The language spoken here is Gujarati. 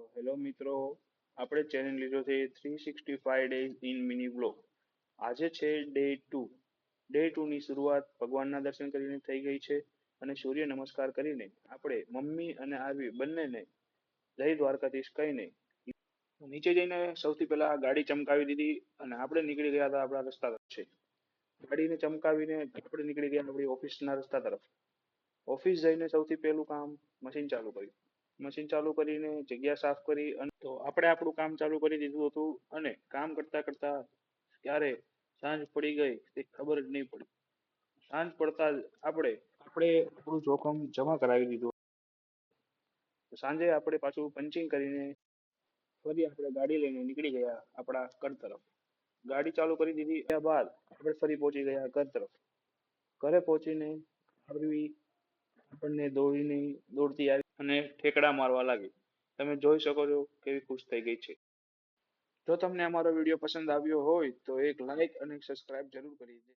તો હેલો મિત્રો, આપણે ચેલેન્જ લીધો છે 365 ડેઝ ઇન મિની બ્લોગ. આજે છે ડે ટુ ની શરૂઆત ભગવાનના દર્શન કરીને થઈ ગઈ છે અને સૂર્ય નમસ્કાર કરીને આપણે મમ્મી અને આરવી બંનેને જય દ્વારકાધીશ કહીને નીચે જઈને સૌથી પહેલા ગાડી ચમકાવી દીધી અને આપણે નીકળી ગયા હતા આપણા રસ્તા તરફ. ગાડીને ચમકાવીને આપણે નીકળી ગયા આપણી ઓફિસના રસ્તા તરફ. ઓફિસ જઈને સૌથી પહેલું કામ મશીન ચાલુ કર્યું. મશીન ચાલુ કરીને જગ્યા સાફ કરી અને તો આપણે આપણું કામ ચાલુ કરી દીધું હતું અને કામ કરતા કરતા ક્યારે સાંજ પડી ગઈ તે ખબર જ નહીં પડી. સાંજ પડતા જ આપણે આપણું જોખમ જમા કરાવી દીધું. સાંજે આપણે પાછું પંચિંગ કરીને ફરી આપણે ગાડી લઈને નીકળી ગયા આપણા ઘર તરફ. ગાડી ચાલુ કરી દીધી ત્યાર બાદ આપણે ફરી પહોંચી ગયા ઘર તરફ. ઘરે પહોંચીને આરવી આપણને દોડતી આવી અને ઠેકડા મારવા લાગી. તમે જોઈ શકો છો કેવી ખુશ થઈ ગઈ છે. જો તમને અમારો વિડીયો પસંદ આવ્યો હોય તો એક લાઈક અને સબસ્ક્રાઇબ જરૂર કરી દેજો.